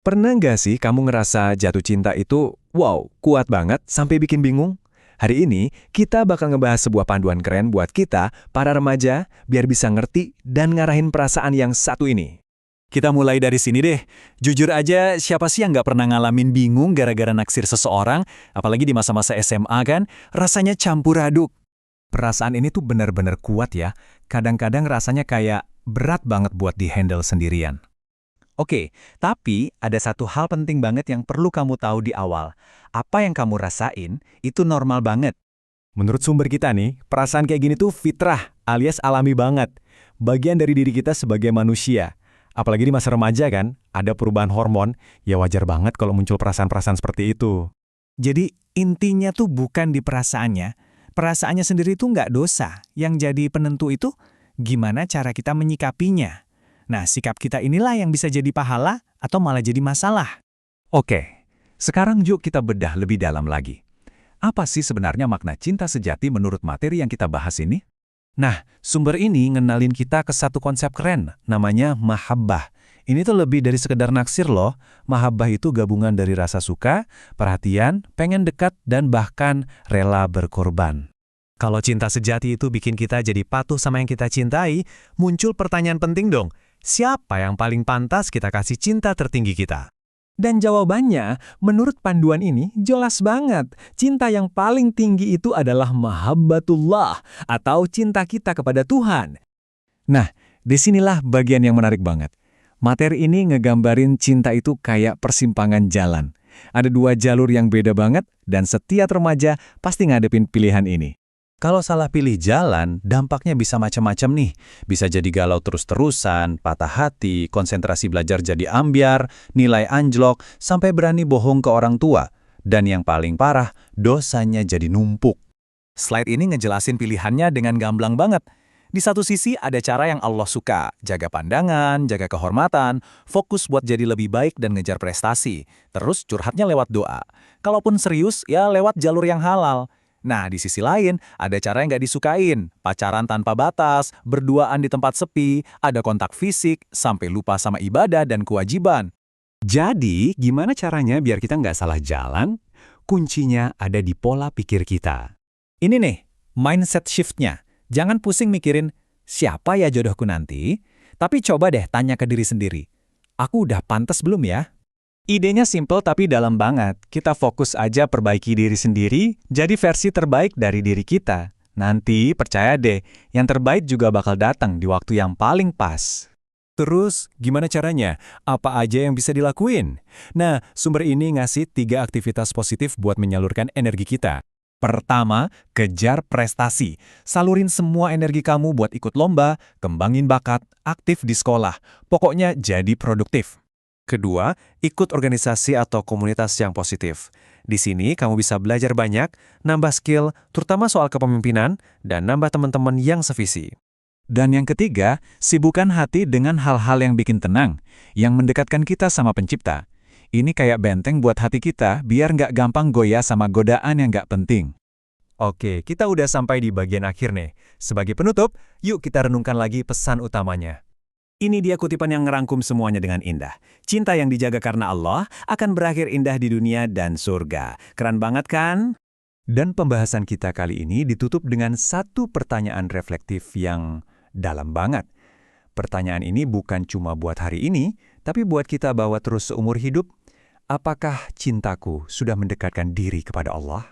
Pernah nggak sih kamu ngerasa jatuh cinta itu, wow, kuat banget sampai bikin bingung? Hari ini, kita bakal ngebahas sebuah panduan keren buat kita, para remaja, biar bisa ngerti dan ngarahin perasaan yang satu ini. Kita mulai dari sini deh. Jujur aja, siapa sih yang nggak pernah ngalamin bingung gara-gara naksir seseorang, apalagi di masa-masa SMA kan, rasanya campur aduk. Perasaan ini tuh benar-benar kuat ya. Kadang-kadang rasanya kayak berat banget buat dihandle sendirian. Oke, tapi ada satu hal penting banget yang perlu kamu tahu di awal. Apa yang kamu rasain, itu normal banget. Menurut sumber kita nih, perasaan kayak gini tuh fitrah, alias alami banget. Bagian dari diri kita sebagai manusia. Apalagi di masa remaja kan, ada perubahan hormon, ya wajar banget kalau muncul perasaan-perasaan seperti itu. Jadi intinya tuh bukan di perasaannya. Perasaannya sendiri tuh nggak dosa. Yang jadi penentu itu gimana cara kita menyikapinya. Nah, sikap kita inilah yang bisa jadi pahala atau malah jadi masalah. Oke, sekarang yuk kita bedah lebih dalam lagi. Apa sih sebenarnya makna cinta sejati menurut materi yang kita bahas ini? Nah, sumber ini ngenalin kita ke satu konsep keren, namanya mahabbah. Ini tuh lebih dari sekedar naksir loh. Mahabbah itu gabungan dari rasa suka, perhatian, pengen dekat, dan bahkan rela berkorban. Kalau cinta sejati itu bikin kita jadi patuh sama yang kita cintai, muncul pertanyaan penting dong. Siapa yang paling pantas kita kasih cinta tertinggi kita? Dan jawabannya, menurut panduan ini, jelas banget. Cinta yang paling tinggi itu adalah mahabbatullah, atau cinta kita kepada Tuhan. Nah, disinilah bagian yang menarik banget. Materi ini ngegambarin cinta itu kayak persimpangan jalan. Ada dua jalur yang beda banget, dan setiap remaja pasti ngadepin pilihan ini. Kalau salah pilih jalan, dampaknya bisa macam-macam nih. Bisa jadi galau terus-terusan, patah hati, konsentrasi belajar jadi ambyar, nilai anjlok, sampai berani bohong ke orang tua. Dan yang paling parah, dosanya jadi numpuk. Slide ini ngejelasin pilihannya dengan gamblang banget. Di satu sisi ada cara yang Allah suka, jaga pandangan, jaga kehormatan, fokus buat jadi lebih baik dan ngejar prestasi. Terus curhatnya lewat doa. Kalaupun serius, ya lewat jalur yang halal. Nah, di sisi lain, ada cara yang nggak disukain. Pacaran tanpa batas, berduaan di tempat sepi, ada kontak fisik, sampai lupa sama ibadah dan kewajiban. Jadi, gimana caranya biar kita nggak salah jalan? Kuncinya ada di pola pikir kita. Ini nih, mindset shift-nya. Jangan pusing mikirin, siapa ya jodohku nanti? Tapi coba deh tanya ke diri sendiri. Aku udah pantas belum ya? Idenya simple tapi dalam banget. Kita fokus aja perbaiki diri sendiri, jadi versi terbaik dari diri kita. Nanti, percaya deh, yang terbaik juga bakal datang di waktu yang paling pas. Terus, gimana caranya? Apa aja yang bisa dilakuin? Nah, sumber ini ngasih 3 aktivitas positif buat menyalurkan energi kita. Pertama, kejar prestasi. Salurin semua energi kamu buat ikut lomba, kembangin bakat, aktif di sekolah. Pokoknya jadi produktif. Kedua, ikut organisasi atau komunitas yang positif. Di sini kamu bisa belajar banyak, nambah skill, terutama soal kepemimpinan, dan nambah teman-teman yang sevisi. Dan yang ketiga, sibukkan hati dengan hal-hal yang bikin tenang, yang mendekatkan kita sama pencipta. Ini kayak benteng buat hati kita, biar nggak gampang goyah sama godaan yang nggak penting. Oke, kita udah sampai di bagian akhir nih. Sebagai penutup, yuk kita renungkan lagi pesan utamanya. Ini dia kutipan yang ngerangkum semuanya dengan indah. Cinta yang dijaga karena Allah akan berakhir indah di dunia dan surga. Keren banget kan? Dan pembahasan kita kali ini ditutup dengan satu pertanyaan reflektif yang dalam banget. Pertanyaan ini bukan cuma buat hari ini, tapi buat kita bawa terus seumur hidup. Apakah cintaku sudah mendekatkan diri kepada Allah?